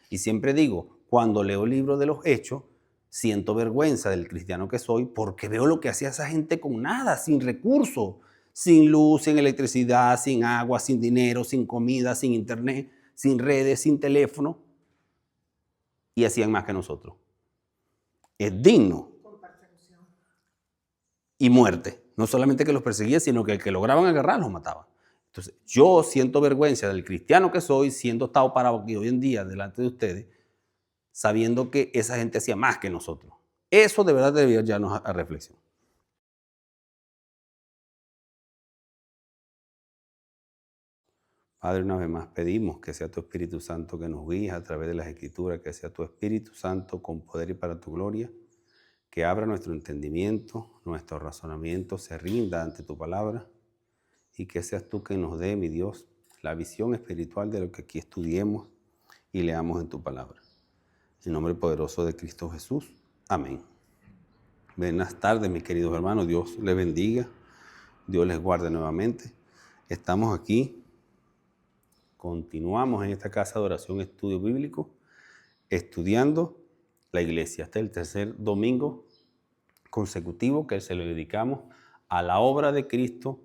Y siempre digo, cuando leo el libro de los Hechos, siento vergüenza del cristiano que soy porque veo lo que hacía esa gente con nada, sin recursos, sin luz, sin electricidad, sin agua, sin dinero, sin comida, sin internet, sin redes, sin teléfono, y hacían más que nosotros. Es digno. Y muerte. No solamente que los perseguía, sino que el que lograban agarrar los mataba. Entonces, yo siento vergüenza del cristiano que soy, siendo estado parado aquí hoy en día delante de ustedes, sabiendo que esa gente hacía más que nosotros. Eso de verdad debería llevarnos a reflexión. Padre, una vez más pedimos que sea tu Espíritu Santo que nos guíe a través de las Escrituras, que sea tu Espíritu Santo con poder y para tu gloria, que abra nuestro entendimiento, nuestro razonamiento, se rinda ante tu palabra y que seas tú quien nos dé, mi Dios, la visión espiritual de lo que aquí estudiemos y leamos en tu palabra. En nombre poderoso de Cristo Jesús. Amén. Buenas tardes, mis queridos hermanos. Dios les bendiga. Dios les guarde nuevamente. Estamos aquí. Continuamos en esta casa de oración estudio bíblico, estudiando la iglesia. Este es el tercer domingo consecutivo que se lo dedicamos a la obra de Cristo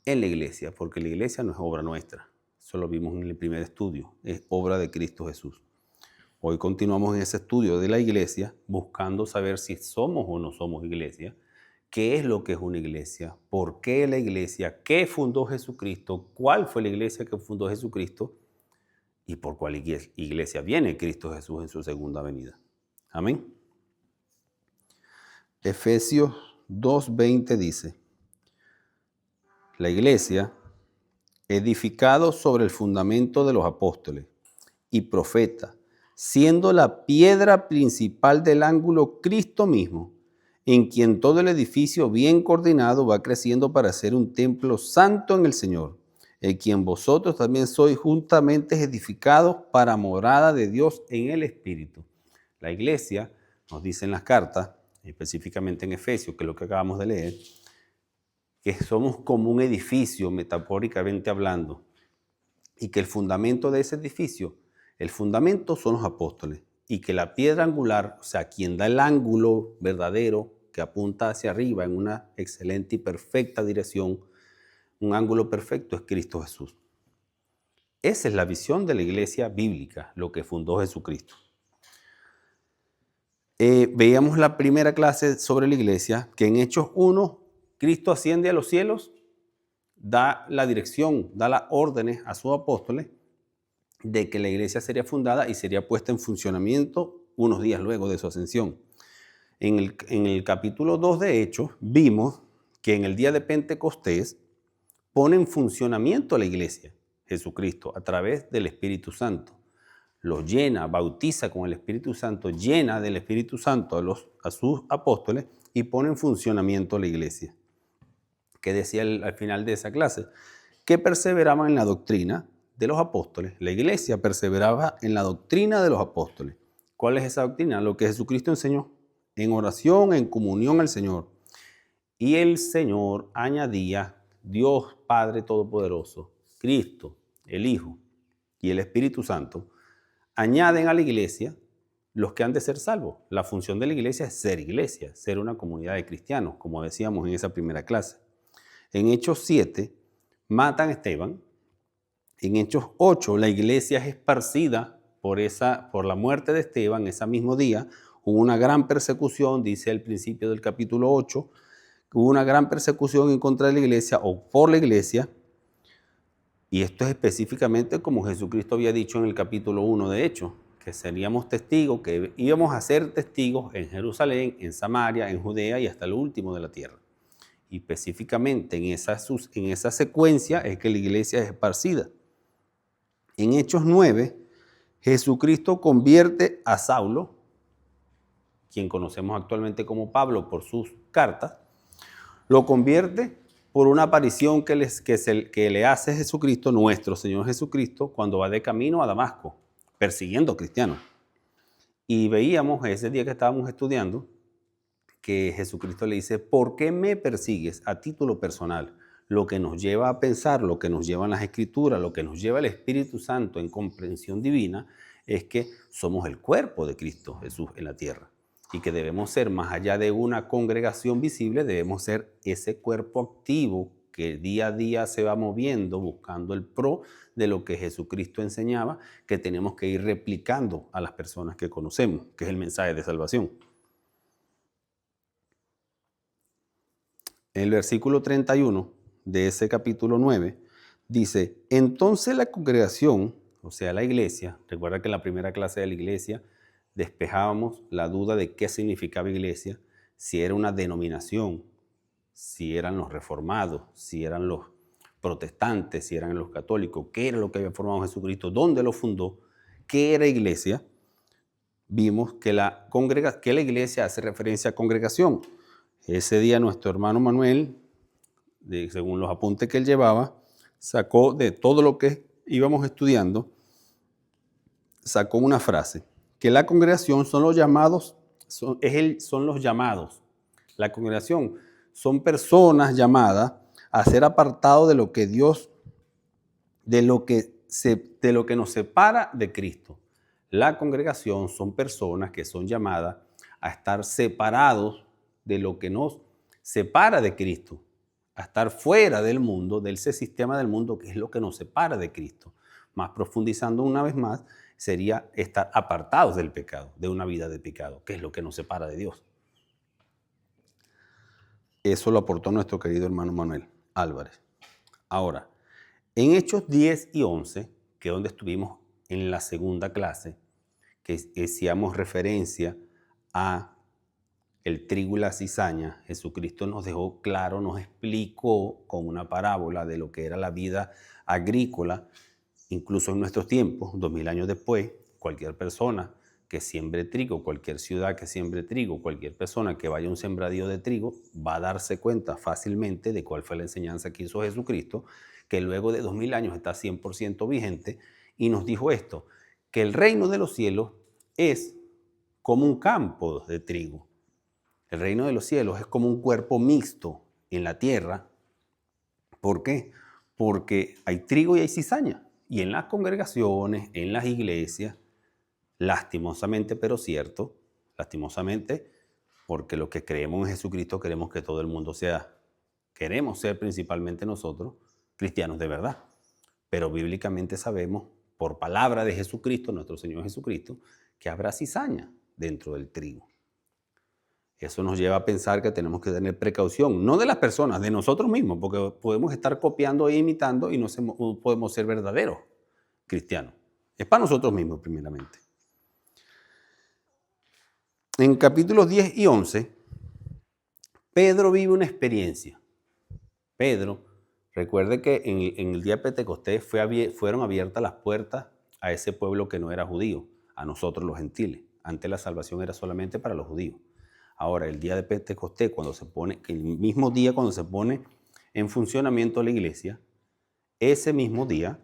en la iglesia, porque la iglesia no es obra nuestra. Eso lo vimos en el primer estudio. Es obra de Cristo Jesús. Hoy continuamos en ese estudio de la iglesia, buscando saber si somos o no somos iglesia, qué es lo que es una iglesia, por qué la iglesia, qué fundó Jesucristo, cuál fue la iglesia que fundó Jesucristo y por cuál iglesia viene Cristo Jesús en su segunda venida. Amén. Efesios 2:20 dice, la iglesia, edificado sobre el fundamento de los apóstoles y profetas, siendo la piedra principal del ángulo Cristo mismo, en quien todo el edificio bien coordinado va creciendo para ser un templo santo en el Señor, en quien vosotros también sois juntamente edificados para morada de Dios en el Espíritu. La iglesia, nos dice en las cartas, específicamente en Efesios, que es lo que acabamos de leer, que somos como un edificio, metafóricamente hablando, y que el fundamento de ese edificio, el fundamento son los apóstoles, y que la piedra angular, o sea, quien da el ángulo verdadero que apunta hacia arriba en una excelente y perfecta dirección, un ángulo perfecto, es Cristo Jesús. Esa es la visión de la iglesia bíblica, lo que fundó Jesucristo. Veíamos la primera clase sobre la iglesia, que en Hechos 1, Cristo asciende a los cielos, da la dirección, da las órdenes a sus apóstoles de que la iglesia sería fundada y sería puesta en funcionamiento unos días luego de su ascensión. En el capítulo 2 de Hechos vimos que en el día de Pentecostés pone en funcionamiento a la iglesia, Jesucristo, a través del Espíritu Santo. Los llena, bautiza con el Espíritu Santo, llena del Espíritu Santo a sus apóstoles y pone en funcionamiento a la iglesia. Que decía al final de esa clase, que perseveraban en la doctrina de los apóstoles. La iglesia perseveraba en la doctrina de los apóstoles. ¿Cuál es esa doctrina? Lo que Jesucristo enseñó, en oración, en comunión al Señor. Y el Señor añadía, Dios Padre Todopoderoso, Cristo, el Hijo y el Espíritu Santo, añaden a la iglesia los que han de ser salvos. La función de la iglesia es ser iglesia, ser una comunidad de cristianos, como decíamos en esa primera clase. En Hechos 7, matan a Esteban. En Hechos 8, la iglesia es esparcida por la muerte de Esteban. Ese mismo día hubo una gran persecución, dice al principio del capítulo 8, hubo una gran persecución en contra de la iglesia o por la iglesia. Y esto es específicamente como Jesucristo había dicho en el capítulo 1 de Hechos, que seríamos testigos, que íbamos a ser testigos en Jerusalén, en Samaria, en Judea y hasta lo último de la tierra. Y específicamente en esa secuencia es que la iglesia es esparcida. En Hechos 9, Jesucristo convierte a Saulo, quien conocemos actualmente como Pablo por sus cartas, lo convierte por una aparición que le hace Jesucristo, nuestro Señor Jesucristo, cuando va de camino a Damasco, persiguiendo cristianos. Y veíamos ese día que estábamos estudiando que Jesucristo le dice, ¿por qué me persigues a título personal? Lo que nos lleva a pensar, lo que nos lleva en las Escrituras, lo que nos lleva el Espíritu Santo en comprensión divina, es que somos el cuerpo de Cristo Jesús en la tierra y que debemos ser, más allá de una congregación visible, debemos ser ese cuerpo activo que día a día se va moviendo buscando el pro de lo que Jesucristo enseñaba, que tenemos que ir replicando a las personas que conocemos, que es el mensaje de salvación. En el versículo 31 de ese capítulo 9 dice, entonces la congregación, o sea, la iglesia, recuerda que en la primera clase de la iglesia despejábamos la duda de qué significaba iglesia, si era una denominación, si eran los reformados, si eran los protestantes, si eran los católicos, qué era lo que había formado Jesucristo, dónde lo fundó, qué era iglesia. Vimos que la iglesia hace referencia a congregación. Ese día nuestro hermano Manuel, según los apuntes que él llevaba, sacó de todo lo que íbamos estudiando, sacó una frase, que la congregación son los llamados, son los llamados. La congregación son personas llamadas a ser apartados de lo que Dios, de lo que nos separa de Cristo. La congregación son personas que son llamadas a estar separados de lo que nos separa de Cristo, a estar fuera del mundo, de ese sistema del mundo que es lo que nos separa de Cristo. Más profundizando una vez más, sería estar apartados del pecado, de una vida de pecado, que es lo que nos separa de Dios. Eso lo aportó nuestro querido hermano Manuel Álvarez. Ahora, en Hechos 10 y 11, que es donde estuvimos en la segunda clase, que hacíamos referencia a el trigo y la cizaña, Jesucristo nos dejó claro, nos explicó con una parábola de lo que era la vida agrícola, incluso en nuestros tiempos, 2000 años después, cualquier persona que siembre trigo, cualquier ciudad que siembre trigo, cualquier persona que vaya a un sembradío de trigo, va a darse cuenta fácilmente de cuál fue la enseñanza que hizo Jesucristo, que luego de 2000 años está 100% vigente, y nos dijo esto, que el reino de los cielos es como un campo de trigo. El reino de los cielos es como un cuerpo mixto en la tierra. ¿Por qué? Porque hay trigo y hay cizaña. Y en las congregaciones, en las iglesias, lastimosamente, pero cierto, lastimosamente, porque los que creemos en Jesucristo queremos que todo el mundo queremos ser principalmente nosotros cristianos de verdad. Pero bíblicamente sabemos, por palabra de Jesucristo, nuestro Señor Jesucristo, que habrá cizaña dentro del trigo. Eso nos lleva a pensar que tenemos que tener precaución, no de las personas, de nosotros mismos, porque podemos estar copiando e imitando y no podemos ser verdaderos cristianos. Es para nosotros mismos, primeramente. En capítulos 10 y 11, Pedro vive una experiencia. Pedro, recuerde que en el día de Pentecostés fueron abiertas las puertas a ese pueblo que no era judío, a nosotros los gentiles. Antes la salvación era solamente para los judíos. Ahora, el día de Pentecostés, el mismo día cuando se pone en funcionamiento la iglesia, ese mismo día,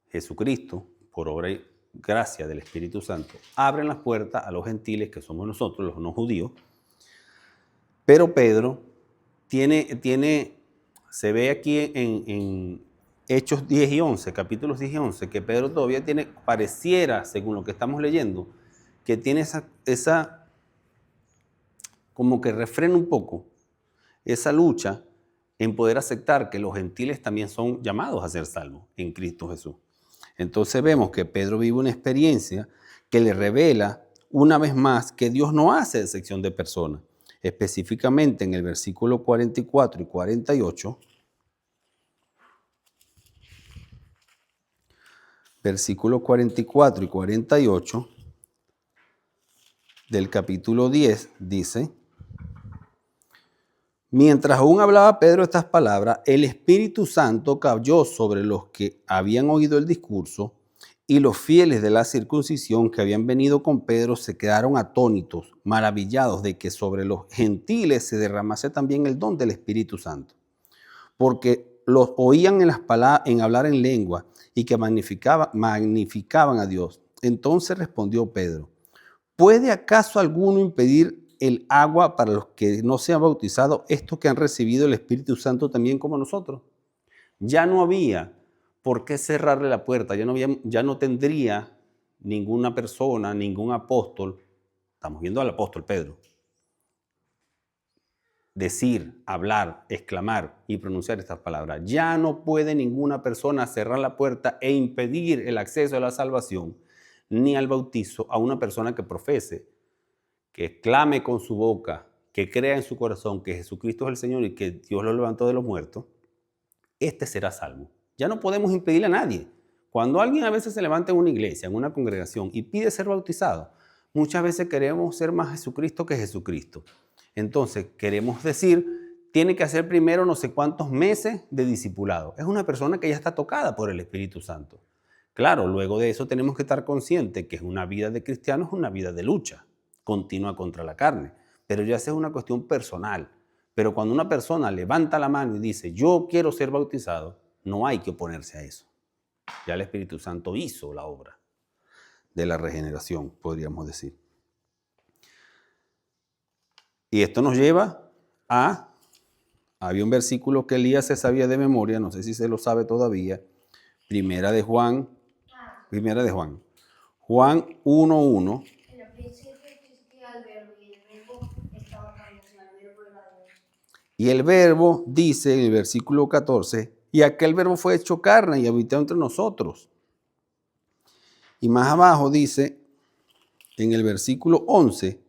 Jesucristo, por obra y gracia del Espíritu Santo, abre las puertas a los gentiles, que somos nosotros, los no judíos. Pero Pedro se ve aquí en Hechos 10 y 11, capítulos 10 y 11, que Pedro todavía pareciera, según lo que estamos leyendo, que tiene esa como que refrena un poco esa lucha en poder aceptar que los gentiles también son llamados a ser salvos en Cristo Jesús. Entonces vemos que Pedro vive una experiencia que le revela una vez más que Dios no hace excepción de personas. Específicamente en el versículo 44 y 48, versículos 44 y 48 del capítulo 10 dice: mientras aún hablaba Pedro estas palabras, el Espíritu Santo cayó sobre los que habían oído el discurso, y los fieles de la circuncisión que habían venido con Pedro se quedaron atónitos, maravillados de que sobre los gentiles se derramase también el don del Espíritu Santo, porque los oían en hablar en lengua y que magnificaban a Dios. Entonces respondió Pedro: ¿puede acaso alguno impedir el agua para los que no sean bautizados, estos que han recibido el Espíritu Santo también como nosotros? Ya no había ¿por qué cerrarle la puerta? Ya no tendría ninguna persona, ningún apóstol, estamos viendo al apóstol Pedro, decir, hablar, exclamar y pronunciar estas palabras. Ya no puede ninguna persona cerrar la puerta e impedir el acceso a la salvación ni al bautizo a una persona que profese, que exclame con su boca, que crea en su corazón que Jesucristo es el Señor y que Dios lo levantó de los muertos. Este será salvo. Ya no podemos impedirle a nadie. Cuando alguien a veces se levanta en una iglesia, en una congregación y pide ser bautizado, muchas veces queremos ser más Jesucristo que Jesucristo. Entonces, queremos decir, tiene que hacer primero no sé cuántos meses de discipulado. Es una persona que ya está tocada por el Espíritu Santo. Claro, luego de eso tenemos que estar conscientes que una vida de cristiano es una vida de lucha continua contra la carne. Pero ya esa es una cuestión personal. Pero cuando una persona levanta la mano y dice, yo quiero ser bautizado, no hay que oponerse a eso. Ya el Espíritu Santo hizo la obra de la regeneración, podríamos decir. Y esto nos lleva había un versículo que Elías se sabía de memoria, no sé si se lo sabe todavía, Primera de Juan. Juan 1:1. En el principio existía el verbo y el verbo estaba con Dios y el verbo era Dios. Y el verbo dice en el versículo 14, y aquel verbo fue hecho carne y habitó entre nosotros. Y más abajo dice, en el versículo 11,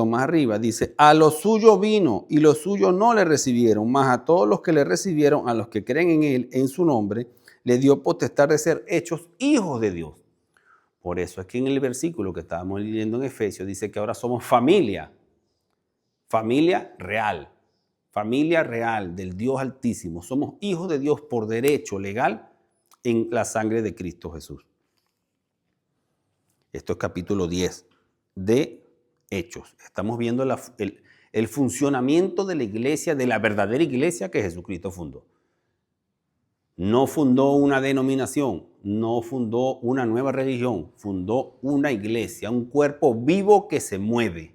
más arriba, dice, a lo suyo vino y los suyos no le recibieron, mas a todos los que le recibieron, a los que creen en él, en su nombre, le dio potestad de ser hechos hijos de Dios. Por eso es que en el versículo que estábamos leyendo en Efesios dice que ahora somos familia real del Dios Altísimo. Somos hijos de Dios por derecho legal en la sangre de Cristo Jesús. Esto es capítulo 10 de Hechos. Estamos viendo el funcionamiento de la iglesia, de la verdadera iglesia que Jesucristo fundó. No fundó una denominación, no fundó una nueva religión, fundó una iglesia, un cuerpo vivo que se mueve.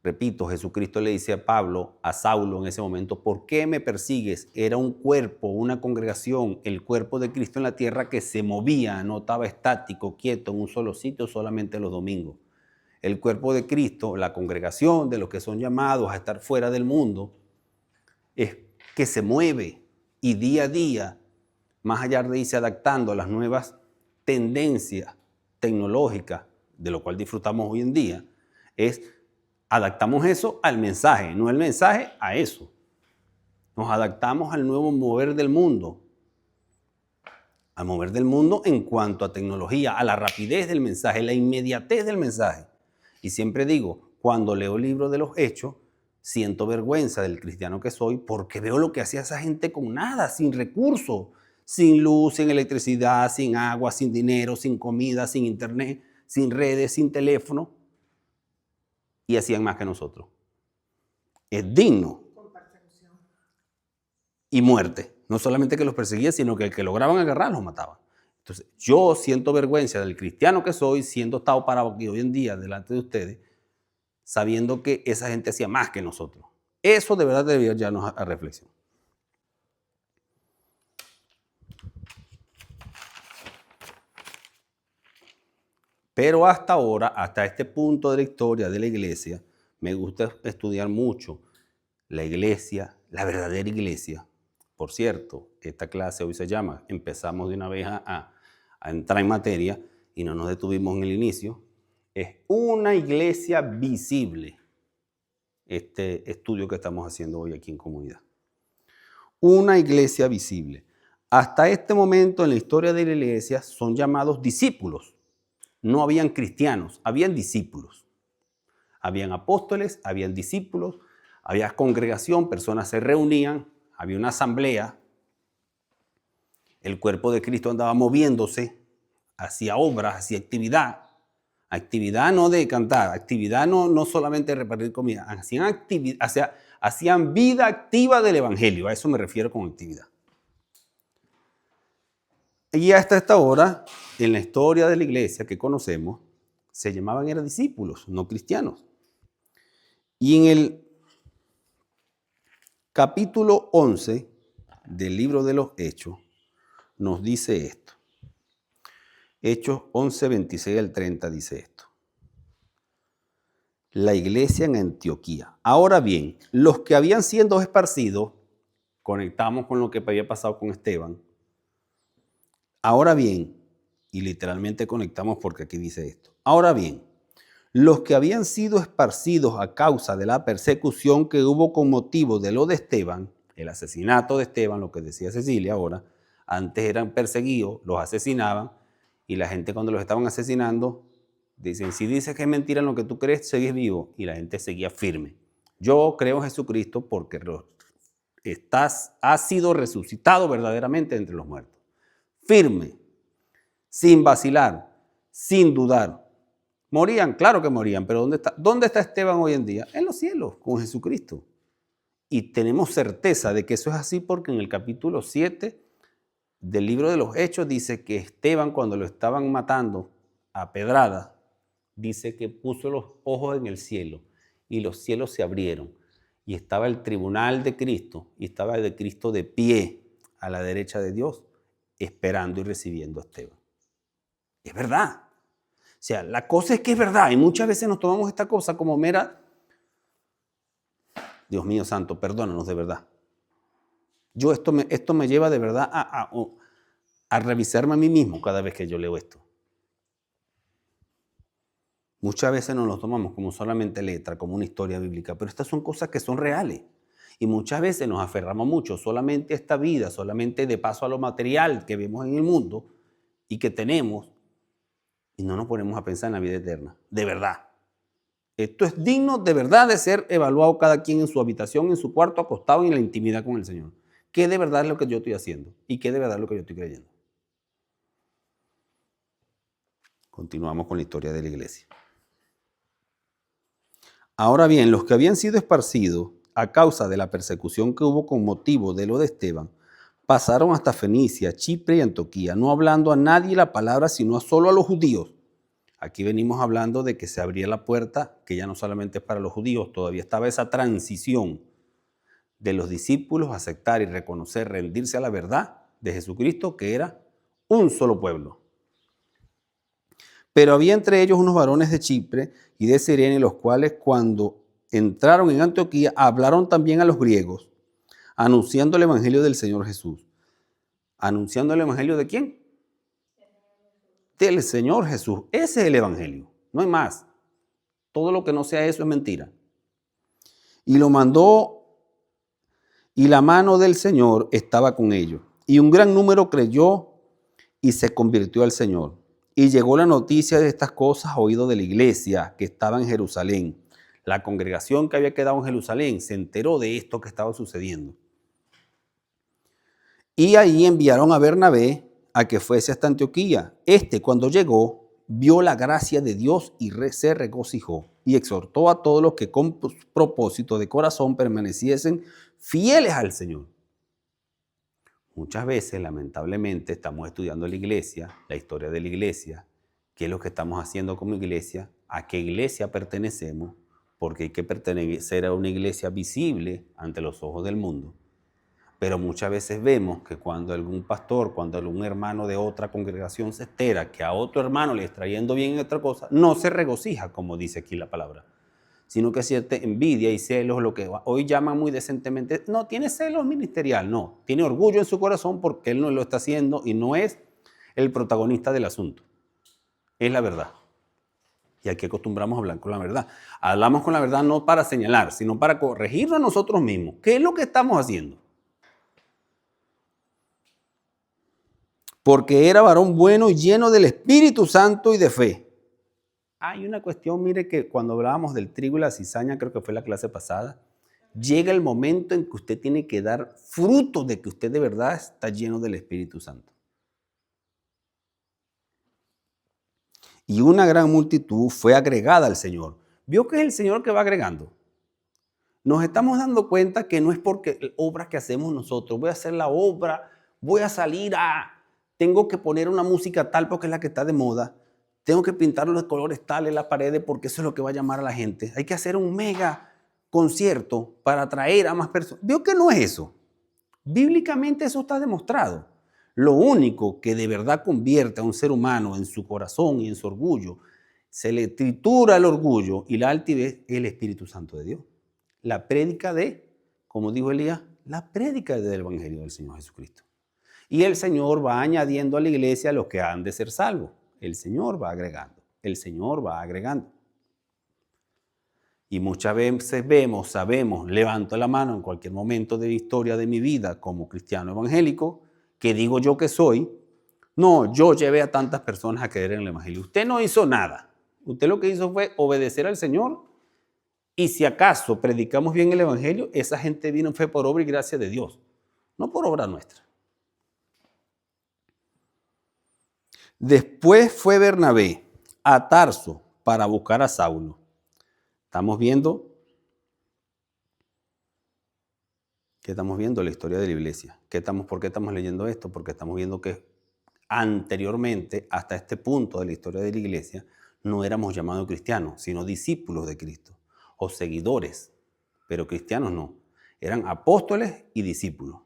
Repito, Jesucristo le dice a Saulo en ese momento, ¿por qué me persigues? Era un cuerpo, una congregación, el cuerpo de Cristo en la tierra que se movía, no estaba estático, quieto en un solo sitio solamente los domingos. El cuerpo de Cristo, la congregación de los que son llamados a estar fuera del mundo, es que se mueve y día a día, más allá de irse adaptando a las nuevas tendencias tecnológicas, de lo cual disfrutamos hoy en día, adaptamos eso al mensaje, no el mensaje a eso. Nos adaptamos al nuevo mover del mundo. Al mover del mundo en cuanto a tecnología, a la rapidez del mensaje, la inmediatez del mensaje. Y siempre digo, cuando leo el libro de los Hechos, siento vergüenza del cristiano que soy porque veo lo que hacía esa gente con nada, sin recursos, sin luz, sin electricidad, sin agua, sin dinero, sin comida, sin internet, sin redes, sin teléfono. Y hacían más que nosotros. Es digno. Y muerte. No solamente que los perseguía, sino que el que lograban agarrar los mataba. Entonces, yo siento vergüenza del cristiano que soy, siendo estado parado aquí hoy en día delante de ustedes, sabiendo que esa gente hacía más que nosotros. Eso de verdad debería llevarnos a reflexión. Pero hasta ahora, hasta este punto de la historia de la iglesia, me gusta estudiar mucho la iglesia, la verdadera iglesia. Por cierto, esta clase hoy se llama, empezamos de una vez a entrar en materia y no nos detuvimos en el inicio. Es una iglesia visible, este estudio que estamos haciendo hoy aquí en comunidad. Una iglesia visible. Hasta este momento en la historia de la iglesia son llamados discípulos. No habían cristianos, habían discípulos. Habían apóstoles, habían discípulos, había congregación, personas se reunían, había una asamblea, el cuerpo de Cristo andaba moviéndose, hacía obras, hacía actividad no de cantar, actividad no solamente de repartir comida, hacían vida activa del evangelio, a eso me refiero con actividad. Y hasta esta hora, en la historia de la iglesia que conocemos, se llamaban eran discípulos, no cristianos. Y en el capítulo 11 del libro de los Hechos nos dice esto. Hechos 11, 26 al 30 dice esto. La iglesia en Antioquía. Ahora bien, los que habían sido esparcidos, conectamos con lo que había pasado con Esteban. Ahora bien, y literalmente conectamos porque aquí dice esto. Ahora bien, los que habían sido esparcidos a causa de la persecución que hubo con motivo de lo de Esteban, el asesinato de Esteban, lo que decía Cecilia ahora, antes eran perseguidos, los asesinaban, y la gente cuando los estaban asesinando, dicen, si dices que es mentira en lo que tú crees, seguís vivo, y la gente seguía firme. Yo creo en Jesucristo porque has sido resucitado verdaderamente entre los muertos. Firme, sin vacilar, sin dudar. Morían, claro que morían, pero ¿dónde está Esteban hoy en día? En los cielos, con Jesucristo. Y tenemos certeza de que eso es así porque en el capítulo 7 del libro de los Hechos dice que Esteban, cuando lo estaban matando a pedradas, dice que puso los ojos en el cielo y los cielos se abrieron y estaba el tribunal de Cristo y estaba el de Cristo de pie a la derecha de Dios esperando y recibiendo a Esteban. Es verdad. O sea, la cosa es que es verdad y muchas veces nos tomamos esta cosa como mera... Dios mío santo, perdónanos de verdad. Esto me lleva de verdad a revisarme a mí mismo cada vez que yo leo esto. Muchas veces nos lo tomamos como solamente letra, como una historia bíblica, pero estas son cosas que son reales. Y muchas veces nos aferramos mucho solamente a esta vida, solamente de paso a lo material que vemos en el mundo y que tenemos, y no nos ponemos a pensar en la vida eterna, de verdad. Esto es digno de verdad de ser evaluado cada quien en su habitación, en su cuarto, acostado y en la intimidad con el Señor. ¿Qué de verdad es lo que yo estoy haciendo? ¿Y qué de verdad es lo que yo estoy creyendo? Continuamos con la historia de la iglesia. Ahora bien, los que habían sido esparcidos a causa de la persecución que hubo con motivo de lo de Esteban, pasaron hasta Fenicia, Chipre y Antioquía, no hablando a nadie la palabra, sino solo a los judíos. Aquí venimos hablando de que se abría la puerta, que ya no solamente es para los judíos, todavía estaba esa transición de los discípulos a aceptar y reconocer, rendirse a la verdad de Jesucristo, que era un solo pueblo. Pero había entre ellos unos varones de Chipre y de Cirene, los cuales cuando entraron en Antioquía hablaron también a los griegos, anunciando el evangelio del Señor Jesús. ¿Anunciando el evangelio de quién? Del Señor Jesús. Ese es el evangelio, no hay más. Todo lo que no sea eso es mentira. Y lo mandó, y la mano del Señor estaba con ellos. Y un gran número creyó y se convirtió al Señor. Y llegó la noticia de estas cosas a oído de la iglesia que estaba en Jerusalén. La congregación que había quedado en Jerusalén se enteró de esto que estaba sucediendo. Y ahí enviaron a Bernabé a que fuese hasta Antioquía. Cuando llegó, vio la gracia de Dios y se regocijó. Y exhortó a todos los que con propósito de corazón permaneciesen fieles al Señor. Muchas veces, lamentablemente, estamos estudiando la iglesia, la historia de la iglesia, qué es lo que estamos haciendo como iglesia, a qué iglesia pertenecemos, porque hay que pertenecer a una iglesia visible ante los ojos del mundo. Pero muchas veces vemos que cuando algún pastor, cuando algún hermano de otra congregación se entera que a otro hermano le está yendo bien en otra cosa, no se regocija, como dice aquí la palabra, sino que siente envidia y celos, lo que hoy llaman muy decentemente, no tiene celos ministerial, no, tiene orgullo en su corazón porque él no lo está haciendo y no es el protagonista del asunto, es la verdad. Y aquí acostumbramos a hablar con la verdad. Hablamos con la verdad no para señalar, sino para corregirnos a nosotros mismos. ¿Qué es lo que estamos haciendo? Porque era varón bueno y lleno del Espíritu Santo y de fe. Hay una cuestión, mire, que cuando hablábamos del trigo y la cizaña, creo que fue la clase pasada, llega el momento en que usted tiene que dar fruto de que usted de verdad está lleno del Espíritu Santo. Y una gran multitud fue agregada al Señor. ¿Vio que es el Señor que va agregando? Nos estamos dando cuenta que no es porque obras que hacemos nosotros, voy a hacer la obra, voy a salir tengo que poner una música tal porque es la que está de moda, tengo que pintar los colores tales en las paredes porque eso es lo que va a llamar a la gente. Hay que hacer un mega concierto para atraer a más personas. ¿Vio que no es eso? Bíblicamente eso está demostrado. Lo único que de verdad convierte a un ser humano en su corazón y en su orgullo, se le tritura el orgullo y la altivez, el Espíritu Santo de Dios. La prédica como dijo Elías, la prédica del Evangelio del Señor Jesucristo. Y el Señor va añadiendo a la iglesia los que han de ser salvos. El Señor va agregando, el Señor va agregando. Y muchas veces sabemos, levanto la mano en cualquier momento de la historia de mi vida como cristiano evangélico, que digo yo que soy, no, yo llevé a tantas personas a creer en el Evangelio. Usted no hizo nada. Usted lo que hizo fue obedecer al Señor y si acaso predicamos bien el Evangelio, esa gente vino fue por obra y gracia de Dios, no por obra nuestra. Después fue Bernabé a Tarso para buscar a Saulo. Estamos viendo la historia de la iglesia. ¿Por qué estamos leyendo esto? Porque estamos viendo que anteriormente, hasta este punto de la historia de la iglesia, no éramos llamados cristianos, sino discípulos de Cristo o seguidores, pero cristianos no. Eran apóstoles y discípulos.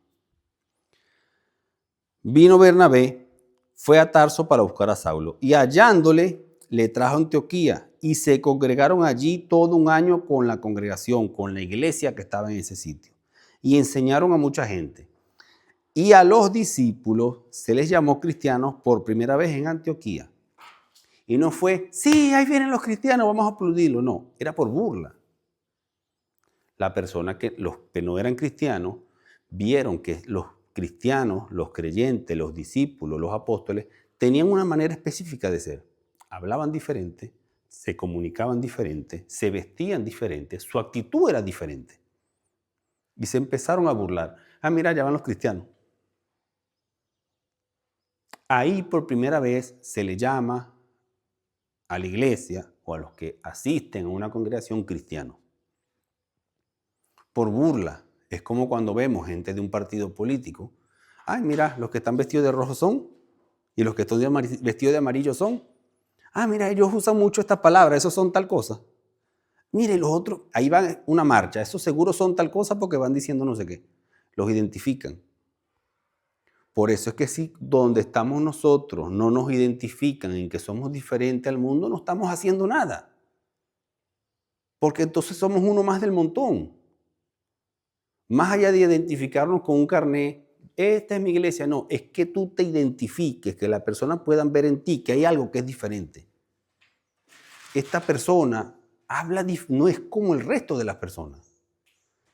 Vino Bernabé, fue a Tarso para buscar a Saulo y hallándole le trajo a Antioquía y se congregaron allí todo un año con la congregación, con la iglesia que estaba en ese sitio y enseñaron a mucha gente. Y a los discípulos se les llamó cristianos por primera vez en Antioquía. Y no fue, sí, ahí vienen los cristianos, vamos a aplaudirlo. No, era por burla. La persona los que no eran cristianos vieron que los cristianos, los creyentes, los discípulos, los apóstoles, tenían una manera específica de ser. Hablaban diferente, se comunicaban diferente, se vestían diferente, su actitud era diferente. Y se empezaron a burlar. Ah, mira, ya van los cristianos. Ahí por primera vez se le llama a la iglesia o a los que asisten a una congregación cristiano. Por burla. Es como cuando vemos gente de un partido político. Ay, mira, los que están vestidos de rojo son y los que están vestidos de amarillo son. Ah, mira, ellos usan mucho esta palabra, esos son tal cosa. Mire, los otros, ahí van una marcha, esos seguros son tal cosa porque van diciendo no sé qué. Los identifican. Por eso es que si donde estamos nosotros no nos identifican en que somos diferentes al mundo, no estamos haciendo nada. Porque entonces somos uno más del montón. Más allá de identificarnos con un carnet, esta es mi iglesia, no, es que tú te identifiques, que las personas puedan ver en ti que hay algo que es diferente. Esta persona no es como el resto de las personas.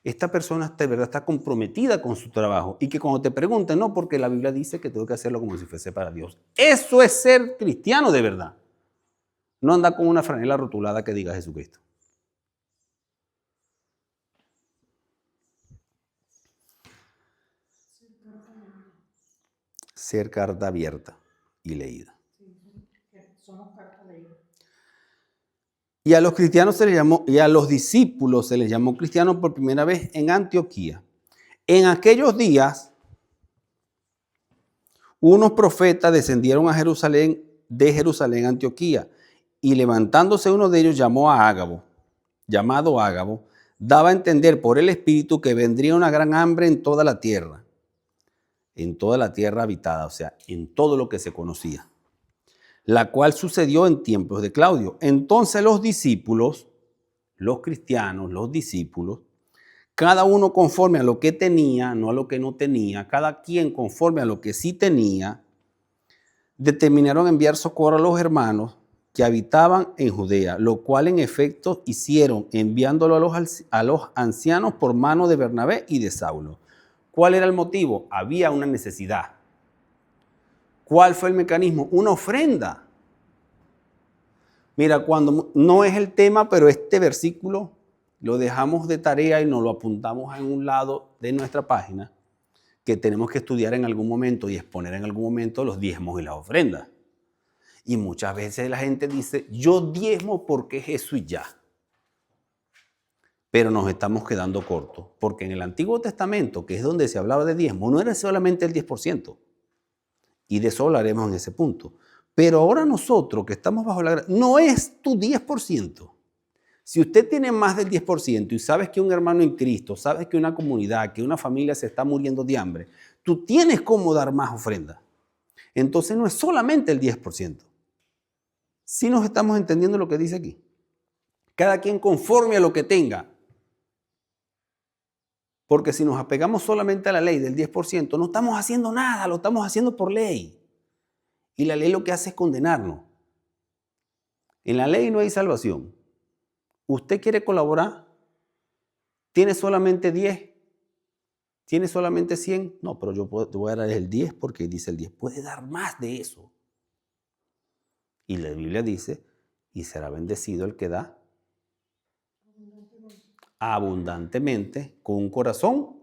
Esta persona de verdad está comprometida con su trabajo y que cuando te pregunten, no, porque la Biblia dice que tengo que hacerlo como si fuese para Dios. Eso es ser cristiano de verdad. No andar con una franela rotulada que diga Jesucristo. Ser carta abierta y leída. Somos carta leída. Y a los cristianos y a los discípulos se les llamó cristianos por primera vez en Antioquía. En aquellos días, unos profetas descendieron de Jerusalén a Antioquía, y levantándose uno de ellos llamado Ágabo, daba a entender por el Espíritu que vendría una gran hambre en toda la tierra habitada, o sea, en todo lo que se conocía, la cual sucedió en tiempos de Claudio. Entonces los discípulos, los cristianos, los discípulos, cada uno conforme a lo que tenía, no a lo que no tenía, cada quien conforme a lo que sí tenía, determinaron enviar socorro a los hermanos que habitaban en Judea, lo cual en efecto hicieron, enviándolo a los ancianos por mano de Bernabé y de Saulo. ¿Cuál era el motivo? Había una necesidad. ¿Cuál fue el mecanismo? Una ofrenda. Mira, cuando no es el tema, pero este versículo lo dejamos de tarea y nos lo apuntamos en un lado de nuestra página, que tenemos que estudiar en algún momento y exponer en algún momento los diezmos y las ofrendas. Y muchas veces la gente dice, yo diezmo porque es eso y ya. Pero nos estamos quedando cortos, porque en el Antiguo Testamento, que es donde se hablaba de diezmo, no era solamente el 10%. Y de eso hablaremos en ese punto. Pero ahora nosotros que estamos bajo la gracia, no es tu 10%, Si usted tiene más del 10% y sabes que un hermano en Cristo, sabes que una comunidad, que una familia se está muriendo de hambre, tú tienes cómo dar más ofrenda. Entonces no es solamente el 10%. Si nos estamos entendiendo lo que dice aquí. Cada quien conforme a lo que tenga. Porque si nos apegamos solamente a la ley del 10%, no estamos haciendo nada, lo estamos haciendo por ley. Y la ley lo que hace es condenarnos. En la ley no hay salvación. ¿Usted quiere colaborar? ¿Tiene solamente 10? ¿Tiene solamente 100? No, pero yo te voy a dar el 10 porque dice el 10. Puede dar más de eso. Y la Biblia dice, y será bendecido el que da abundantemente, con un corazón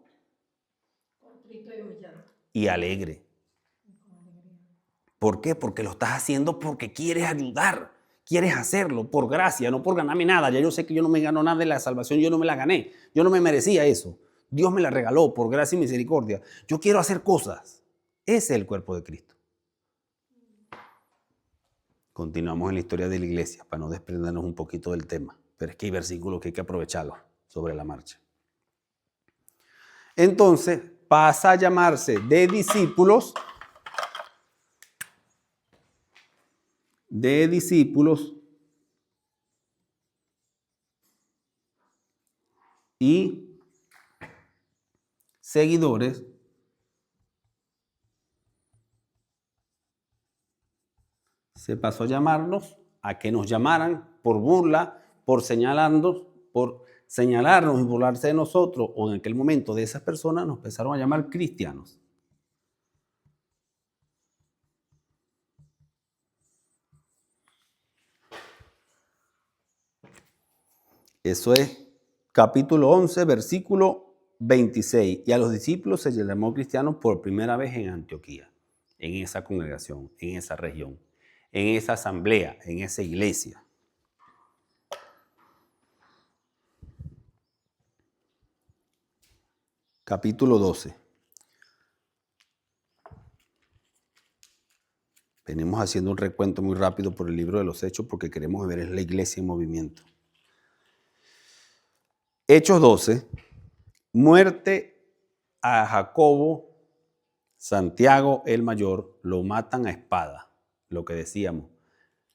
Contrito y humillado. y alegre. ¿Por qué? Porque lo estás haciendo porque quieres ayudar, quieres hacerlo por gracia, no por ganarme nada. Ya yo sé que yo no me gano nada de la salvación, yo no me la gané, yo no me merecía eso. Dios me la regaló por gracia y misericordia. Yo quiero hacer cosas. Ese es el cuerpo de Cristo. Continuamos en la historia de la iglesia para no desprendernos un poquito del tema, pero es que hay versículos que hay que aprovecharlos sobre la marcha. Entonces pasa a llamarse de discípulos y seguidores se pasó a llamarnos, a que nos llamaran por burla, por señalarnos y burlarse de nosotros, o en aquel momento de esas personas nos empezaron a llamar cristianos. Eso es capítulo 11, versículo 26. Y a los discípulos se les llamó cristianos por primera vez en Antioquía, en esa congregación, en esa región, en esa asamblea, en esa iglesia. Capítulo 12. Venimos haciendo un recuento muy rápido por el libro de los Hechos porque queremos ver la iglesia en movimiento. Hechos 12, muerte a Jacobo, Santiago el mayor, lo matan a espada, lo que decíamos.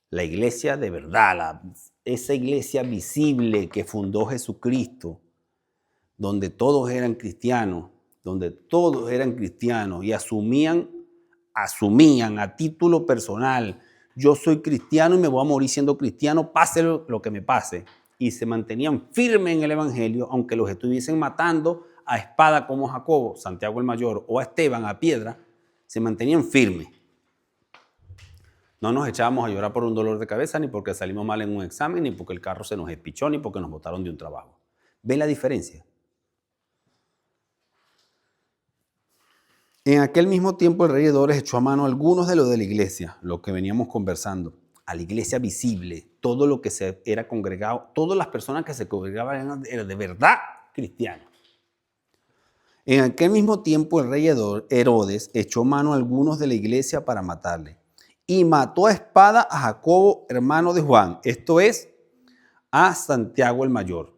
La iglesia de verdad, esa iglesia visible que fundó Jesucristo, donde todos eran cristianos y asumían a título personal, yo soy cristiano y me voy a morir siendo cristiano, pase lo que me pase. Y se mantenían firmes en el evangelio, aunque los estuviesen matando a espada como Jacobo, Santiago el mayor, o a Esteban a piedra, se mantenían firmes. No nos echábamos a llorar por un dolor de cabeza, ni porque salimos mal en un examen, ni porque el carro se nos espichó, ni porque nos botaron de un trabajo. ¿Ven la diferencia? En aquel mismo tiempo el rey Herodes echó a mano a algunos de los de la iglesia, lo que veníamos conversando, a la iglesia visible, todo lo que se era congregado, todas las personas que se congregaban eran de verdad cristianos. En aquel mismo tiempo el rey Herodes echó mano a algunos de la iglesia para matarle y mató a espada a Jacobo, hermano de Juan, esto es, a Santiago el mayor.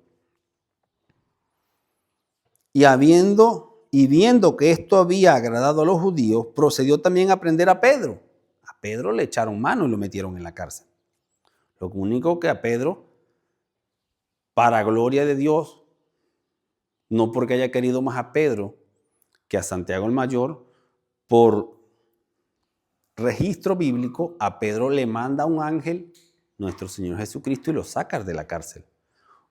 Y viendo que esto había agradado a los judíos, procedió también a prender a Pedro. A Pedro le echaron mano y lo metieron en la cárcel. Lo único que a Pedro, para gloria de Dios, no porque haya querido más a Pedro que a Santiago el mayor, por registro bíblico, a Pedro le manda un ángel, nuestro Señor Jesucristo, y lo saca de la cárcel.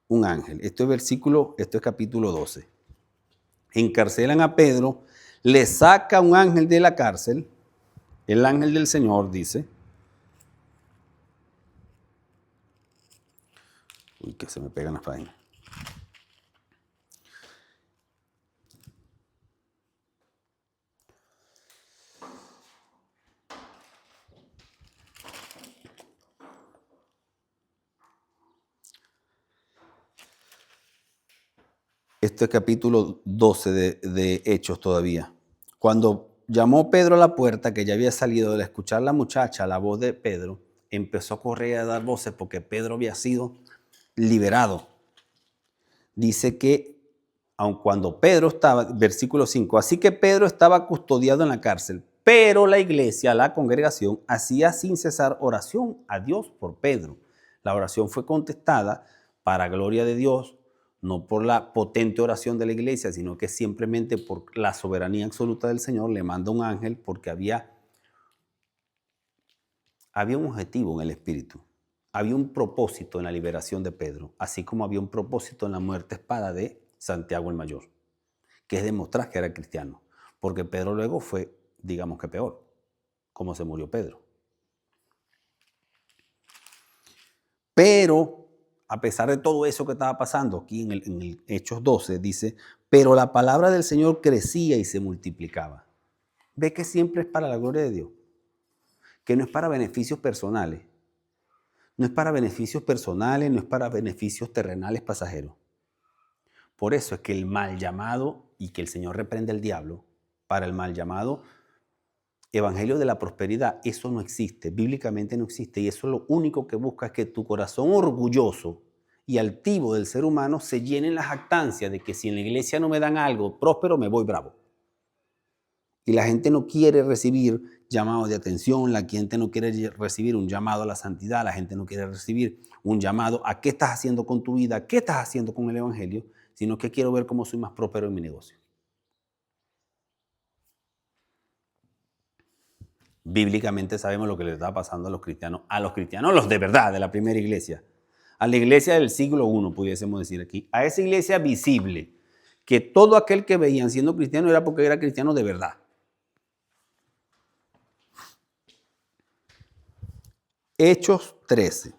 Un ángel. Esto es capítulo 12. Encarcelan a Pedro, le saca un ángel de la cárcel, el ángel del Señor dice, uy, que se me pegan las páginas. Este es capítulo 12 de Hechos todavía. Cuando llamó Pedro a la puerta, que ya había salido, al escuchar la muchacha la voz de Pedro, empezó a correr y a dar voces porque Pedro había sido liberado. Dice que aun cuando Pedro estaba, versículo 5, así que Pedro estaba custodiado en la cárcel, pero la iglesia, la congregación, hacía sin cesar oración a Dios por Pedro. La oración fue contestada para gloria de Dios, no por la potente oración de la iglesia, sino que simplemente por la soberanía absoluta del Señor le manda un ángel porque había un objetivo en el Espíritu. Había un propósito en la liberación de Pedro, así como había un propósito en la muerte a espada de Santiago el Mayor, que es demostrar que era cristiano, porque Pedro luego fue, digamos que peor, como se murió Pedro. Pero, a pesar de todo eso que estaba pasando, aquí en el Hechos 12 dice, pero la palabra del Señor crecía y se multiplicaba. Ve que siempre es para la gloria de Dios, que no es para beneficios personales. No es para beneficios personales, no es para beneficios terrenales pasajeros. Por eso es que el mal llamado, y que el Señor reprende al diablo, para el mal llamado evangelio de la prosperidad, eso no existe, bíblicamente no existe, y eso lo único que busca es que tu corazón orgulloso y altivo del ser humano se llene en la jactancia de que si en la iglesia no me dan algo próspero, me voy bravo. Y la gente no quiere recibir llamados de atención, la gente no quiere recibir un llamado a la santidad, la gente no quiere recibir un llamado a qué estás haciendo con tu vida, qué estás haciendo con el evangelio, sino que quiero ver cómo soy más próspero en mi negocio. Bíblicamente sabemos lo que le está pasando a los cristianos, los de verdad, de la primera iglesia, a la iglesia del siglo I, pudiésemos decir aquí, a esa iglesia visible, que todo aquel que veían siendo cristiano era porque era cristiano de verdad. Hechos 13.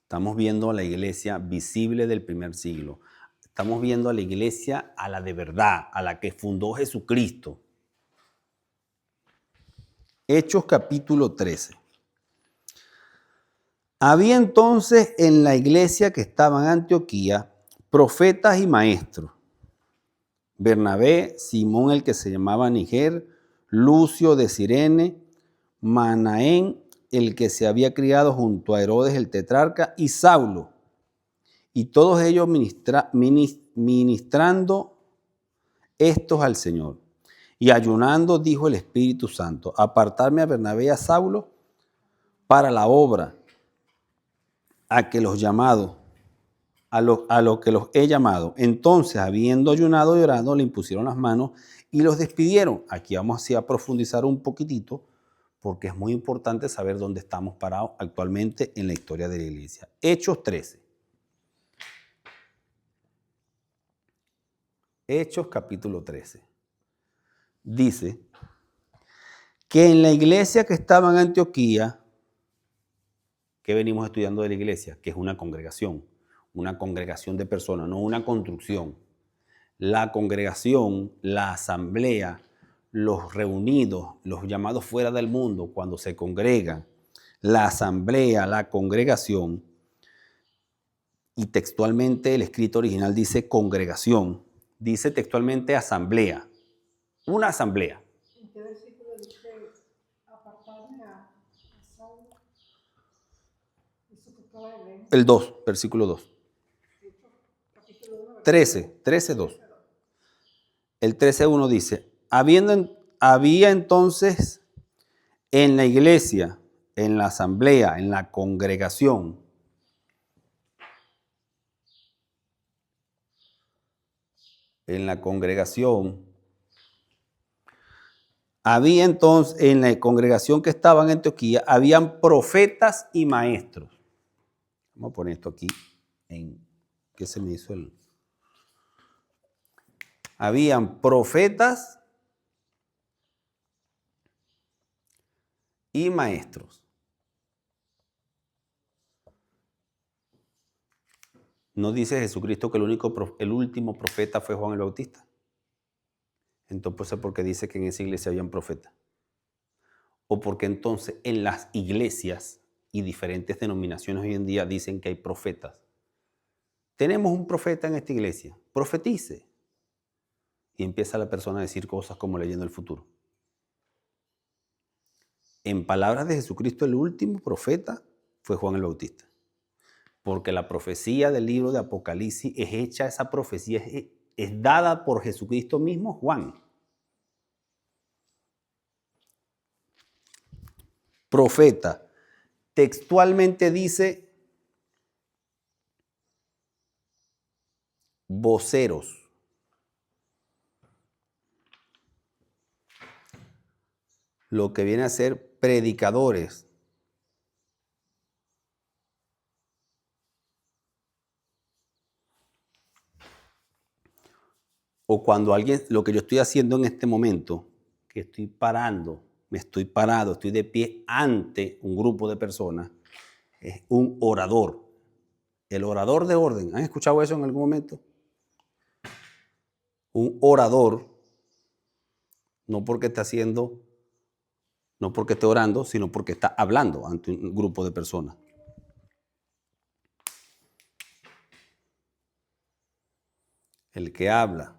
Estamos viendo a la iglesia visible del primer siglo. Estamos viendo a la iglesia, a la de verdad, a la que fundó Jesucristo. Hechos capítulo 13. Había entonces en la iglesia que estaba en Antioquía profetas y maestros. Bernabé, Simón el que se llamaba Niger, Lucio de Cirene, Manaén el que se había criado junto a Herodes el tetrarca y Saulo. Y todos ellos ministrando estos al Señor. Y ayunando dijo el Espíritu Santo, apartarme a Bernabé y a Saulo para la obra a que los llamados, a lo que los he llamado. Entonces, habiendo ayunado y orado, le impusieron las manos y los despidieron. Aquí vamos así a profundizar un poquitito, porque es muy importante saber dónde estamos parados actualmente en la historia de la iglesia. Hechos 13. Hechos capítulo 13. Dice que en la iglesia que estaba en Antioquía, que venimos estudiando de la iglesia, que es una congregación de personas, no una construcción. La congregación, la asamblea, los reunidos, los llamados fuera del mundo, cuando se congregan, la asamblea, la congregación, y textualmente el escrito original dice congregación, dice textualmente asamblea, una asamblea. ¿En qué versículo dice apartarme a Saulo? Eso que acaba de leer. El 2, versículo 2. Capítulo 1, 13, 2. El 13:1 dice, había entonces en la iglesia, en la asamblea, en la congregación, había entonces en la congregación que estaba en Antioquía, habían profetas y maestros. Vamos a poner esto aquí, ¿qué se me hizo el? Habían profetas y maestros. ¿No dice Jesucristo que el último profeta fue Juan el Bautista? Entonces, ¿por qué dice que en esa iglesia habían profetas? ¿O porque entonces en las iglesias y diferentes denominaciones hoy en día dicen que hay profetas? Tenemos un profeta en esta iglesia, profetice. Y empieza la persona a decir cosas como leyendo el futuro. En palabras de Jesucristo, el último profeta fue Juan el Bautista. Porque la profecía del libro de Apocalipsis es hecha, esa profecía es dada por Jesucristo mismo, Juan. Profeta. Textualmente dice voceros. Lo que viene a ser predicadores. O cuando alguien, lo que yo estoy haciendo en este momento, que estoy parando, estoy de pie ante un grupo de personas, es un orador. El orador de orden. ¿Han escuchado eso en algún momento? Un orador, no porque esté orando, sino porque está hablando ante un grupo de personas. El que habla.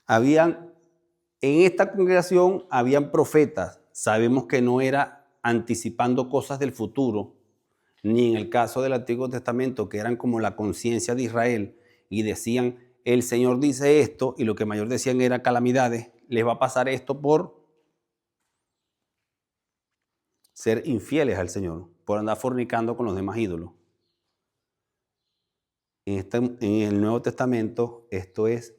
En esta congregación habían profetas. Sabemos que no era anticipando cosas del futuro, ni en el caso del Antiguo Testamento, que eran como la conciencia de Israel y decían, el Señor dice esto, y lo que mayor decían era calamidades, les va a pasar esto por ser infieles al Señor, por andar fornicando con los demás ídolos. En el Nuevo Testamento esto es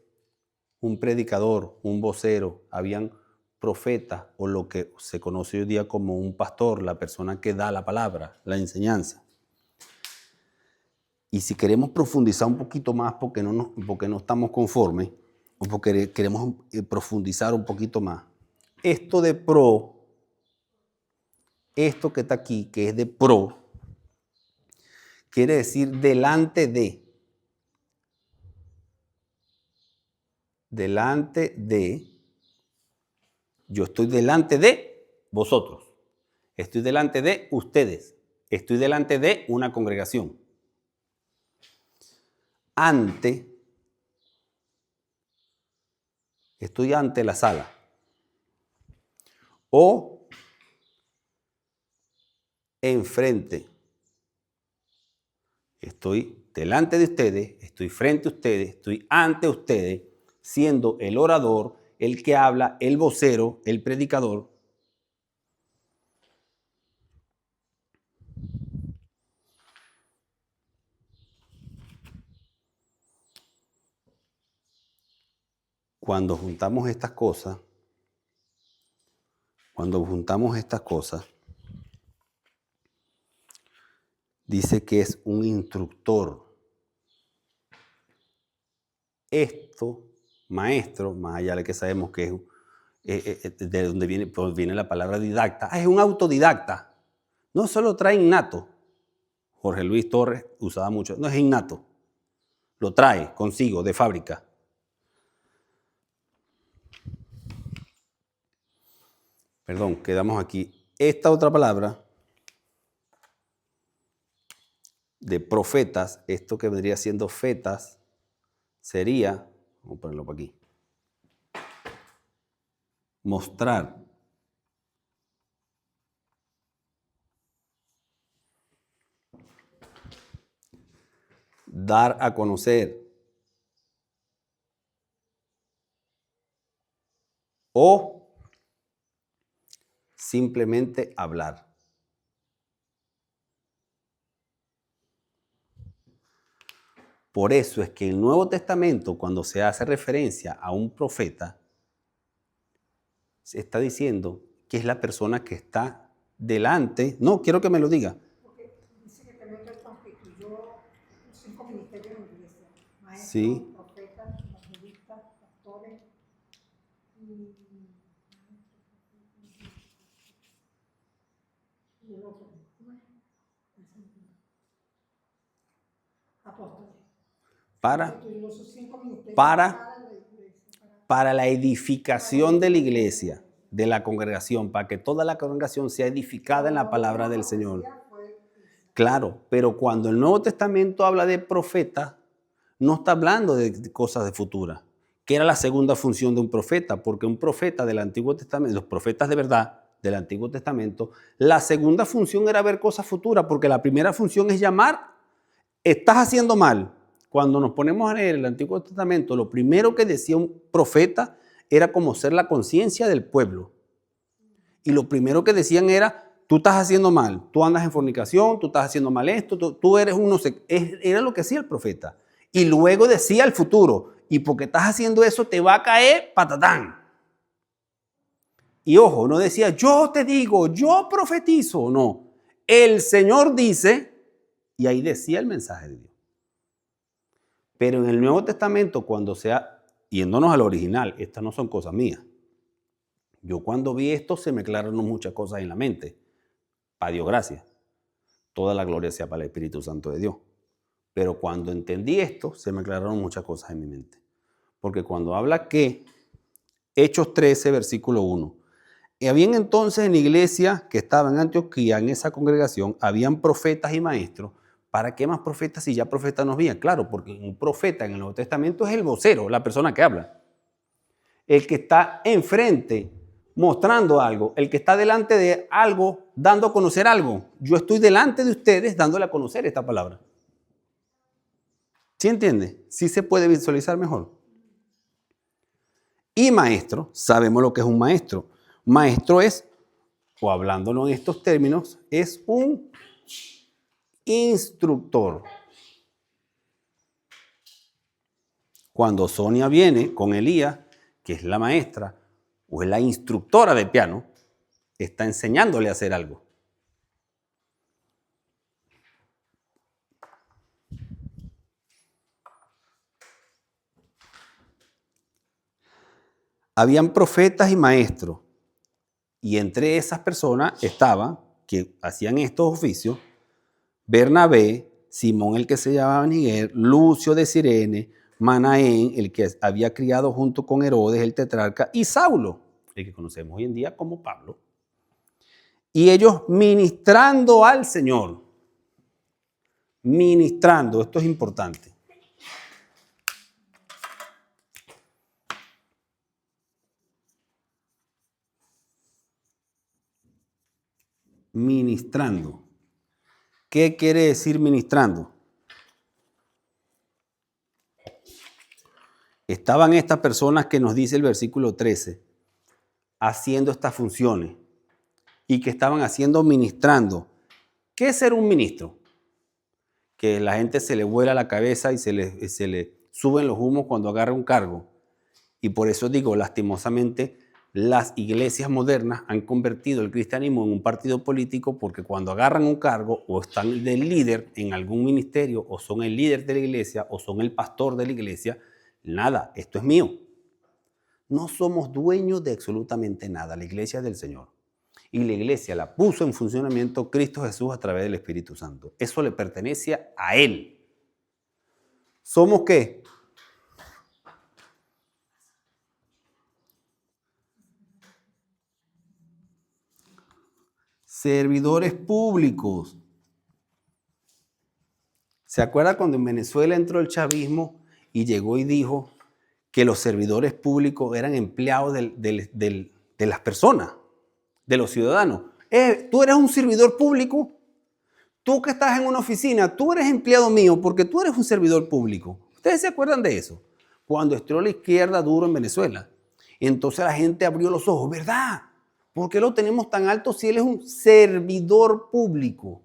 un predicador, un vocero, habían profetas o lo que se conoce hoy día como un pastor, la persona que da la palabra, la enseñanza. Y si queremos profundizar un poquito más porque no estamos conformes o porque queremos profundizar un poquito más, esto que está aquí, que es de pro, quiere decir delante de. Yo estoy delante de vosotros, estoy delante de ustedes, estoy delante de una congregación. Estoy ante la sala. O enfrente. Estoy delante de ustedes, estoy frente a ustedes, estoy ante ustedes, siendo el orador, el que habla, el vocero, el predicador. Cuando juntamos estas cosas, dice que es un instructor. Esto, maestro, más allá de que sabemos que es de donde viene la palabra didacta, es un autodidacta. No solo trae innato. Jorge Luis Torres usaba mucho, no es innato. Lo trae consigo de fábrica. Perdón, quedamos aquí. Esta otra palabra de profetas, esto que vendría siendo fetas, sería, vamos a ponerlo por aquí, mostrar. Dar a conocer. O simplemente hablar. Por eso es que en el Nuevo Testamento, cuando se hace referencia a un profeta, se está diciendo que es la persona que está delante. No, quiero que me lo diga. Porque dice que también constituyó los 5 ministerios de la iglesia: maestros, Sí. profetas, evangelistas, pastores y el otro, ¿cómo es? Apóstoles. Constituyó sus 5 ministerios para la edificación de la iglesia, de la congregación, para que toda la congregación sea edificada en la palabra del Señor. Claro, pero cuando el Nuevo Testamento habla de profeta, no está hablando de cosas de futura. ¿Qué era la segunda función de un profeta? Porque un profeta del Antiguo Testamento, los profetas de verdad del Antiguo Testamento, la segunda función era ver cosas futuras, porque la primera función es llamar, estás haciendo mal. Cuando nos ponemos a leer el Antiguo Testamento, lo primero que decía un profeta era como ser la conciencia del pueblo. Y lo primero que decían era, tú estás haciendo mal, tú andas en fornicación, tú estás haciendo mal esto, tú eres un no sé, era lo que hacía el profeta. Y luego decía el futuro, y porque estás haciendo eso te va a caer patatán. Y ojo, no decía, yo te digo, yo profetizo, no. El Señor dice, y ahí decía el mensaje de Dios. Pero en el Nuevo Testamento, cuando sea, yéndonos al original, estas no son cosas mías. Yo cuando vi esto se me aclararon muchas cosas en la mente. Para Dios gracias. Toda la gloria sea para el Espíritu Santo de Dios. Pero cuando entendí esto, se me aclararon muchas cosas en mi mente. Porque cuando habla que, Hechos 13, versículo 1, y habían entonces en la iglesia que estaba en Antioquía, en esa congregación, habían profetas y maestros. ¿Para qué más profetas si ya profetas no había? Claro, porque un profeta en el Nuevo Testamento es el vocero, la persona que habla. El que está enfrente mostrando algo, el que está delante de algo, dando a conocer algo. Yo estoy delante de ustedes dándole a conocer esta palabra. ¿Sí entiende? Sí se puede visualizar mejor. Y maestro, sabemos lo que es un maestro. Maestro es, o hablándolo en estos términos, es un instructor. Cuando Sonia viene con Elías, que es la maestra o es la instructora de piano, está enseñándole a hacer algo. Habían profetas y maestros, y entre esas personas estaban, que hacían estos oficios, Bernabé, Simón el que se llamaba Niger, Lucio de Cirene, Manaén, el que había criado junto con Herodes el tetrarca, y Saulo, el que conocemos hoy en día como Pablo. Y ellos ministrando al Señor. Ministrando, esto es importante. Ministrando. ¿Qué quiere decir ministrando? Estaban estas personas que nos dice el versículo 13, haciendo estas funciones y que estaban haciendo ministrando. ¿Qué es ser un ministro? Que la gente se le vuela la cabeza y se le suben los humos cuando agarra un cargo. Y por eso digo, lastimosamente, las iglesias modernas han convertido el cristianismo en un partido político porque cuando agarran un cargo o están del líder en algún ministerio o son el líder de la iglesia o son el pastor de la iglesia, nada, esto es mío. No somos dueños de absolutamente nada, la iglesia es del Señor. Y la iglesia la puso en funcionamiento Cristo Jesús a través del Espíritu Santo. Eso le pertenece a Él. ¿Somos qué? Servidores públicos. ¿Se acuerda cuando en Venezuela entró el chavismo y llegó y dijo que los servidores públicos eran empleados de las personas, de los ciudadanos? Tú eres un servidor público. Tú que estás en una oficina, tú eres empleado mío porque tú eres un servidor público. ¿Ustedes se acuerdan de eso? Cuando entró la izquierda duro en Venezuela. Entonces la gente abrió los ojos, ¿verdad? ¿Por qué lo tenemos tan alto si él es un servidor público?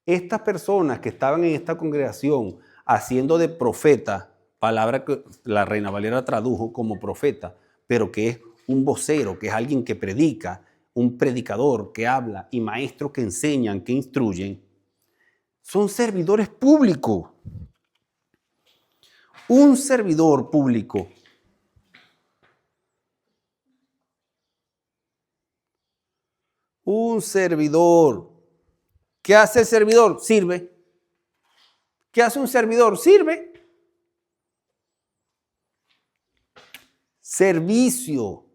Estas personas que estaban en esta congregación haciendo de profeta, palabra que la Reina Valera tradujo como profeta, pero que es un vocero, que es alguien que predica, un predicador que habla y maestros que enseñan, que instruyen, son servidores públicos. Un servidor público. Un servidor. ¿Qué hace el servidor? Sirve. ¿Qué hace un servidor? Sirve. Servicio.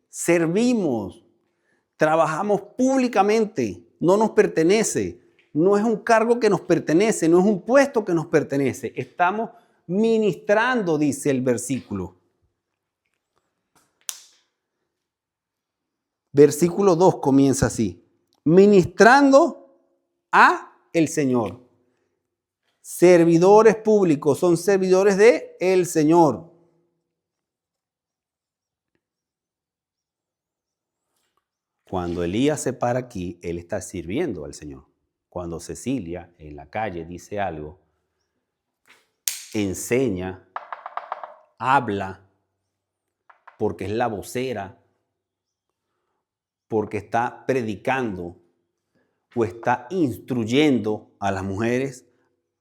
Servimos. Trabajamos públicamente. No nos pertenece. No es un cargo que nos pertenece. No es un puesto que nos pertenece. Estamos ministrando, dice el versículo. Versículo 2 comienza así. Ministrando a el Señor. Servidores públicos, son servidores de el Señor. Cuando Elías se para aquí, él está sirviendo al Señor. Cuando Cecilia en la calle dice algo, enseña, habla, porque es la vocera, porque está predicando o está instruyendo a las mujeres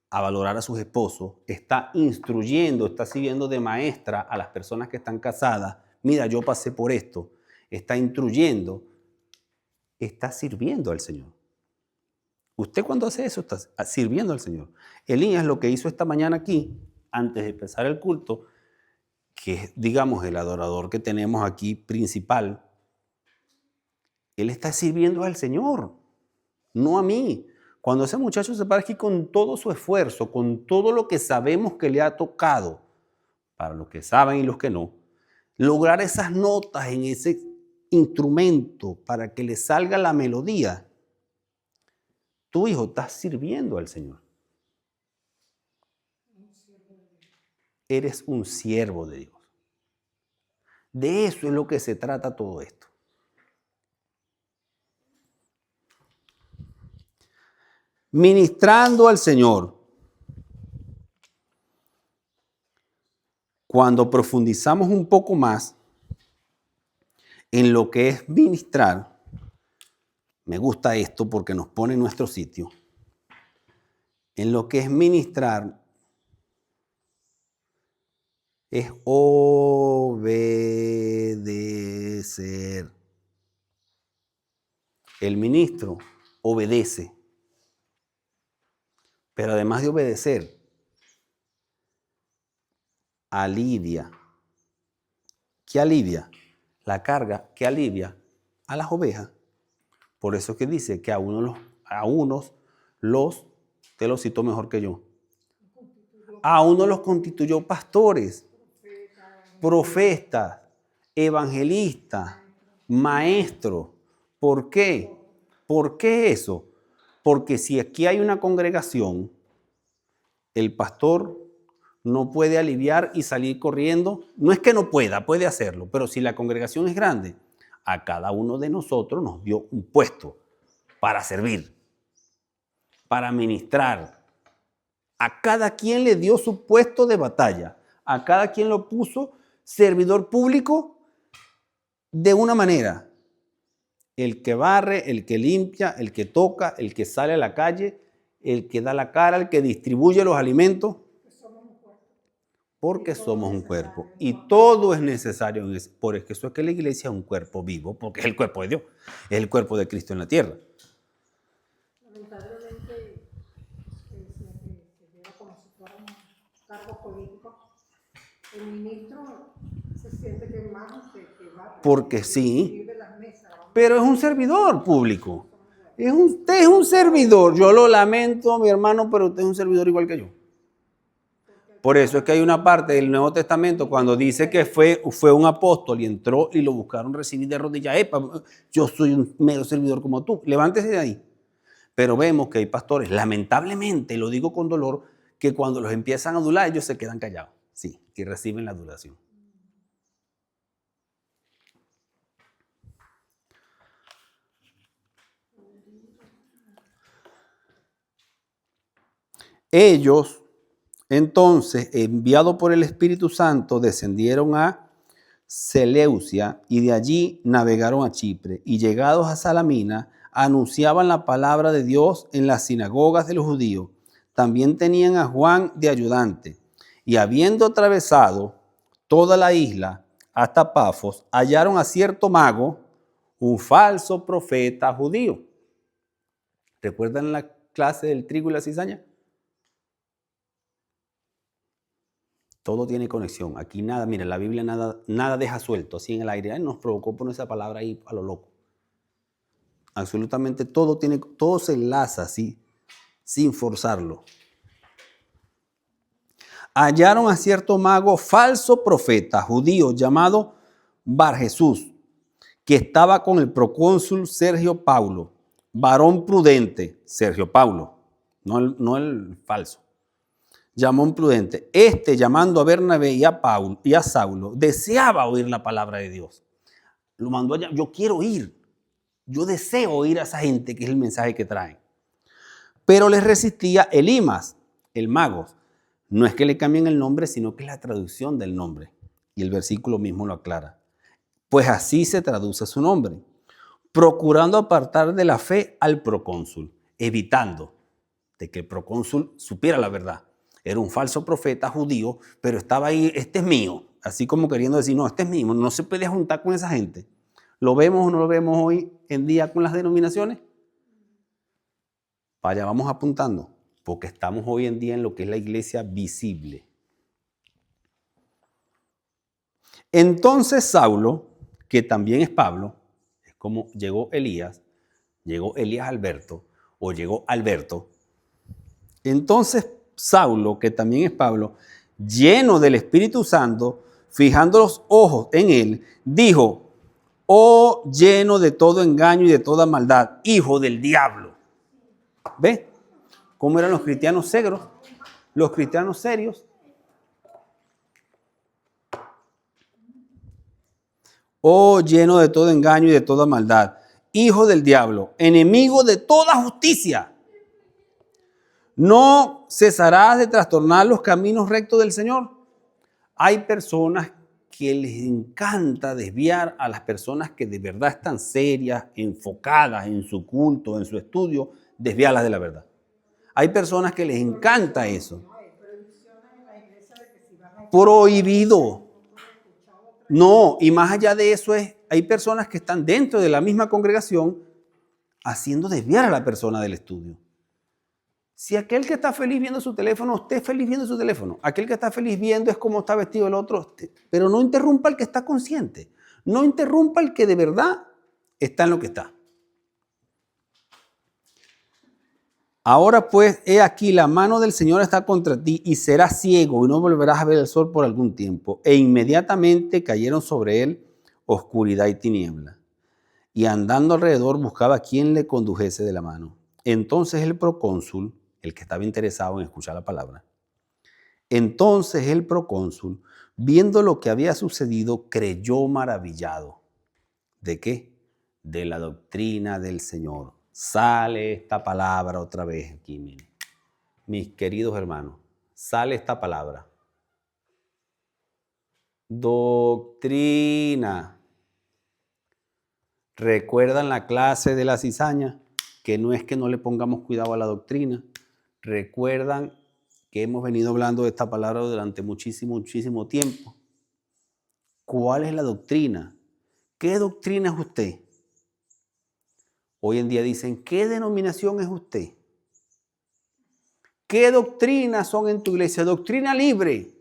a valorar a sus esposos, está instruyendo, está sirviendo de maestra a las personas que están casadas. Mira, yo pasé por esto. Está instruyendo, está sirviendo al Señor. Usted cuando hace eso está sirviendo al Señor. Elías lo que hizo esta mañana aquí, antes de empezar el culto, que es, digamos, el adorador que tenemos aquí principal, él está sirviendo al Señor, no a mí. Cuando ese muchacho se para aquí con todo su esfuerzo, con todo lo que sabemos que le ha tocado, para los que saben y los que no, lograr esas notas en ese instrumento para que le salga la melodía, tu hijo está sirviendo al Señor. Eres un siervo de Dios. De eso es lo que se trata todo esto. Ministrando al Señor. Cuando profundizamos un poco más en lo que es ministrar, me gusta esto porque nos pone en nuestro sitio. En lo que es ministrar es obedecer. El ministro obedece. Pero además de obedecer, alivia. ¿Qué alivia? La carga que alivia a las ovejas. Por eso es que dice que a unos te lo cito mejor que yo, a unos los constituyó pastores, profetas, evangelistas, maestros. ¿Por qué? ¿Por qué eso? Porque si aquí hay una congregación, el pastor no puede aliviar y salir corriendo. No es que no pueda, puede hacerlo, pero si la congregación es grande, a cada uno de nosotros nos dio un puesto para servir, para ministrar. A cada quien le dio su puesto de batalla. A cada quien lo puso servidor público de una manera. El que barre, el que limpia, el que toca, el que sale a la calle, el que da la cara, el que distribuye los alimentos. Porque somos un cuerpo. Y todo es necesario. Por eso es que la iglesia es un cuerpo vivo, porque es el cuerpo de Dios. Es el cuerpo de Cristo en la tierra. Lamentablemente, se lleva como si fuera un cargo político. El ministro se siente que es más que va. Porque sí. Pero es un servidor público. Usted es un servidor. Yo lo lamento, mi hermano, pero usted es un servidor igual que yo. Por eso es que hay una parte del Nuevo Testamento cuando dice que fue un apóstol y entró y lo buscaron recibir de rodillas. Epa, yo soy un mero servidor como tú. Levántese de ahí. Pero vemos que hay pastores, lamentablemente, lo digo con dolor, que cuando los empiezan a adular, ellos se quedan callados. Sí, y reciben la adulación. Ellos, entonces, enviados por el Espíritu Santo, descendieron a Seleucia y de allí navegaron a Chipre. Y llegados a Salamina, anunciaban la palabra de Dios en las sinagogas de los judíos. También tenían a Juan de ayudante. Y habiendo atravesado toda la isla hasta Pafos, hallaron a cierto mago, un falso profeta judío. ¿Recuerdan la clase del trigo y la cizaña? Todo tiene conexión. Aquí nada, mira, la Biblia nada deja suelto, así en el aire. Ay, nos provocó poner esa palabra ahí a lo loco. Absolutamente todo se enlaza así, sin forzarlo. hallaron a cierto mago falso profeta judío llamado Bar Jesús, que estaba con el procónsul Sergio Paulo, varón prudente, Sergio Paulo, no el falso, llamón prudente. Llamando a Bernabé y a Saulo, deseaba oír la palabra de Dios. Lo mandó allá, yo quiero ir, yo deseo oír a esa gente, que es el mensaje que traen. Pero les resistía Elimas, el mago. No es que le cambien el nombre, sino que es la traducción del nombre. Y el versículo mismo lo aclara. Pues así se traduce su nombre, procurando apartar de la fe al procónsul, evitando de que el procónsul supiera la verdad. Era un falso profeta judío, pero estaba ahí, este es mío, así como queriendo decir, no, este es mío, no se puede juntar con esa gente. ¿Lo vemos o no lo vemos hoy en día con las denominaciones? Vaya, vamos apuntando, porque estamos hoy en día en lo que es la iglesia visible. Entonces Saulo, que también es Pablo, es como llegó Elías Alberto, o llegó Alberto. Entonces Saulo, que también es Pablo, lleno del Espíritu Santo, fijando los ojos en él, dijo: oh, lleno de todo engaño y de toda maldad, hijo del diablo. ¿Ve cómo eran los cristianos serios? Los cristianos serios. Oh, lleno de todo engaño y de toda maldad, hijo del diablo, enemigo de toda justicia. ¿No cesarás de trastornar los caminos rectos del Señor? Hay personas que les encanta desviar a las personas que de verdad están serias, enfocadas en su culto, en su estudio, desviarlas de la verdad. Hay personas que les encanta eso. Prohibido. No, y más allá de eso hay personas que están dentro de la misma congregación haciendo desviar a la persona del estudio. Si aquel que está feliz viendo su teléfono, usted es feliz viendo su teléfono. Aquel que está feliz viendo es cómo está vestido el otro. Pero no interrumpa al que está consciente. No interrumpa al que de verdad está en lo que está. Ahora pues, he aquí, la mano del Señor está contra ti y serás ciego y no volverás a ver el sol por algún tiempo. E inmediatamente cayeron sobre él oscuridad y tiniebla. Y andando alrededor buscaba a quien le condujese de la mano. Entonces el procónsul, el que estaba interesado en escuchar la palabra, entonces el procónsul, viendo lo que había sucedido, creyó maravillado. ¿De qué? De la doctrina del Señor. Sale esta palabra otra vez aquí, miren. Mis queridos hermanos, sale esta palabra. Doctrina. ¿Recuerdan la clase de la cizaña? Que no es que no le pongamos cuidado a la doctrina. ¿Recuerdan que hemos venido hablando de esta palabra durante muchísimo tiempo? ¿Cuál es la doctrina? ¿Qué doctrina es usted? Hoy en día dicen, ¿qué denominación es usted? ¿Qué doctrinas son en tu iglesia? Doctrina libre.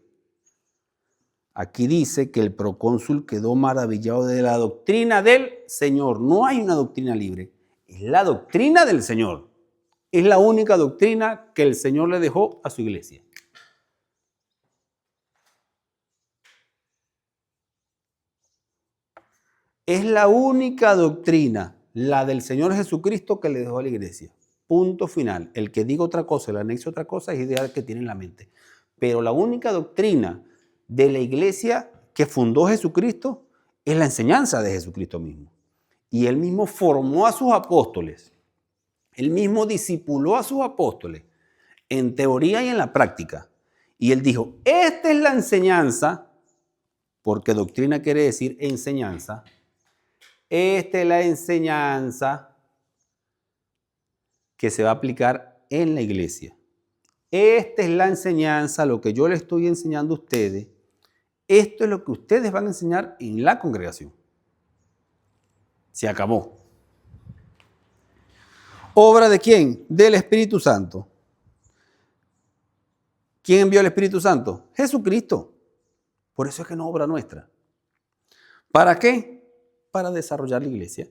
Aquí dice que el procónsul quedó maravillado de la doctrina del Señor. No hay una doctrina libre, es la doctrina del Señor. Es la única doctrina que el Señor le dejó a su iglesia. Es la única doctrina, la del Señor Jesucristo, que le dejó a la iglesia. Punto final. El que diga otra cosa, el anexe otra cosa, es idea que tiene en la mente. Pero la única doctrina de la iglesia que fundó Jesucristo es la enseñanza de Jesucristo mismo. Y él mismo formó a sus apóstoles. Él mismo discipuló a sus apóstoles en teoría y en la práctica. Y él dijo, esta es la enseñanza, porque doctrina quiere decir enseñanza. Esta es la enseñanza que se va a aplicar en la iglesia. Esta es la enseñanza, lo que yo le estoy enseñando a ustedes. Esto es lo que ustedes van a enseñar en la congregación. Se acabó. ¿Obra de quién? Del Espíritu Santo. ¿Quién envió el Espíritu Santo? Jesucristo. Por eso es que no es obra nuestra. ¿Para qué? Para desarrollar la iglesia.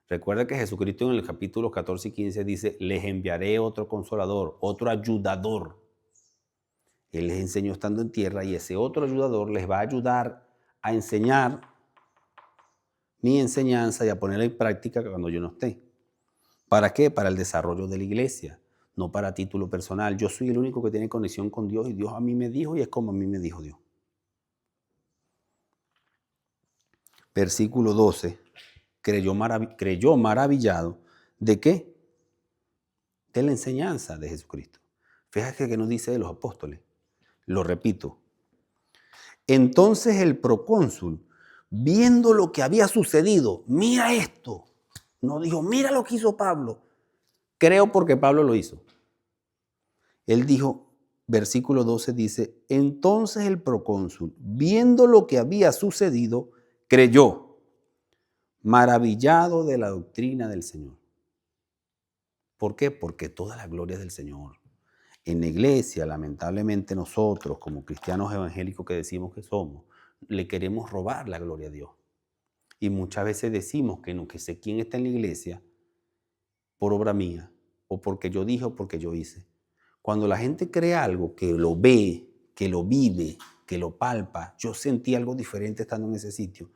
Recuerda que Jesucristo en el capítulo 14 y 15 dice, les enviaré otro consolador, otro ayudador. Él les enseñó estando en tierra y ese otro ayudador les va a ayudar a enseñar mi enseñanza y a ponerla en práctica cuando yo no esté. ¿Para qué? Para el desarrollo de la iglesia, no para título personal. Yo soy el único que tiene conexión con Dios y Dios a mí me dijo y es como a mí me dijo Dios. Versículo 12. Creyó maravillado. ¿De qué? De la enseñanza de Jesucristo. Fíjate que nos dice de los apóstoles. Lo repito. Entonces el procónsul, viendo lo que había sucedido, mira esto. No dijo, mira lo que hizo Pablo. Creo porque Pablo lo hizo. Él dijo, versículo 12 dice, entonces el procónsul, viendo lo que había sucedido, creyó, maravillado de la doctrina del Señor. ¿Por qué? Porque toda la gloria es del Señor. En la iglesia, lamentablemente nosotros, como cristianos evangélicos que decimos que somos, le queremos robar la gloria a Dios. Y muchas veces decimos que no, que sé quién está en la iglesia por obra mía, o porque yo dije o porque yo hice. Cuando la gente cree algo, que lo ve, que lo vive, que lo palpa, yo sentí algo diferente estando en ese sitio,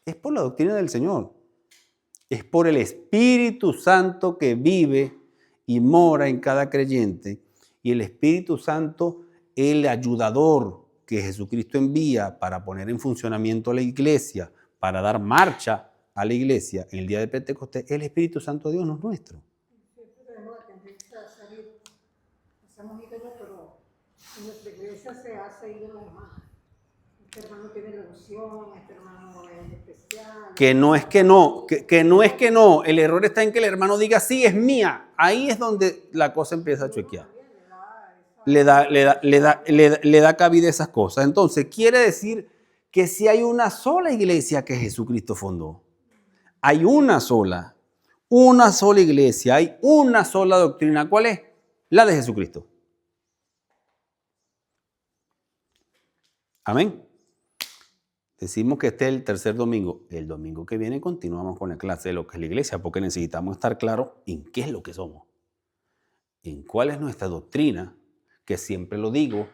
es por la doctrina del Señor. Es por el Espíritu Santo que vive y mora en cada creyente. Y el Espíritu Santo, el ayudador que Jesucristo envía para poner en funcionamiento la iglesia, para dar marcha a la iglesia en el día de Pentecostés, el Espíritu Santo de Dios no es nuestro. Siempre tenemos la tendencia a salir, hacemos ídolos, pero en nuestra iglesia se hace ídolos más. Este hermano tiene la unción, este hermano es especial. Que no es que no, que no es que no. El error está en que el hermano diga, sí, es mía. Ahí es donde la cosa empieza a chequear. Le da cabida a esas cosas. Entonces, quiere decir que si hay una sola iglesia que Jesucristo fundó, hay una sola iglesia, hay una sola doctrina. ¿Cuál es? La de Jesucristo. Amén. Decimos que este es el tercer domingo. El domingo que viene continuamos con la clase de lo que es la iglesia, porque necesitamos estar claros en qué es lo que somos, en cuál es nuestra doctrina, que siempre lo digo,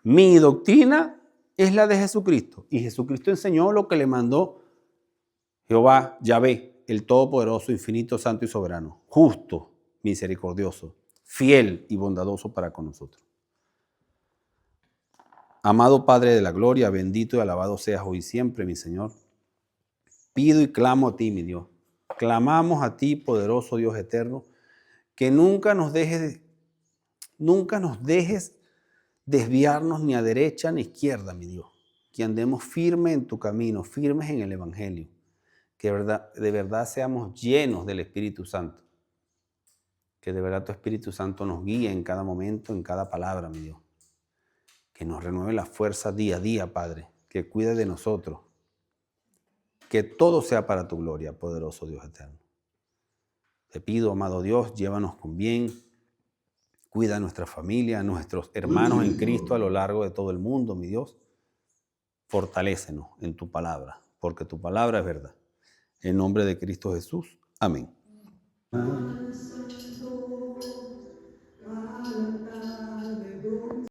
mi doctrina es la de Jesucristo. Y Jesucristo enseñó lo que le mandó Jehová, Yahvé, el Todopoderoso, Infinito, Santo y Soberano, justo, misericordioso, fiel y bondadoso para con nosotros. Amado Padre de la gloria, bendito y alabado seas hoy siempre, mi Señor. Pido y clamo a ti, mi Dios. Clamamos a ti, poderoso Dios eterno, que nunca nos dejes desviarnos ni a derecha ni a izquierda, mi Dios. Que andemos firmes en tu camino, firmes en el Evangelio. Que de verdad seamos llenos del Espíritu Santo. Que de verdad tu Espíritu Santo nos guíe en cada momento, en cada palabra, mi Dios. Que nos renueve la fuerza día a día, Padre. Que cuide de nosotros. Que todo sea para tu gloria, poderoso Dios eterno. Te pido, amado Dios, llévanos con bien. Cuida a nuestra familia, a nuestros hermanos en Cristo a lo largo de todo el mundo, mi Dios. Fortalécenos en tu palabra, porque tu palabra es verdad. En nombre de Cristo Jesús. Amén.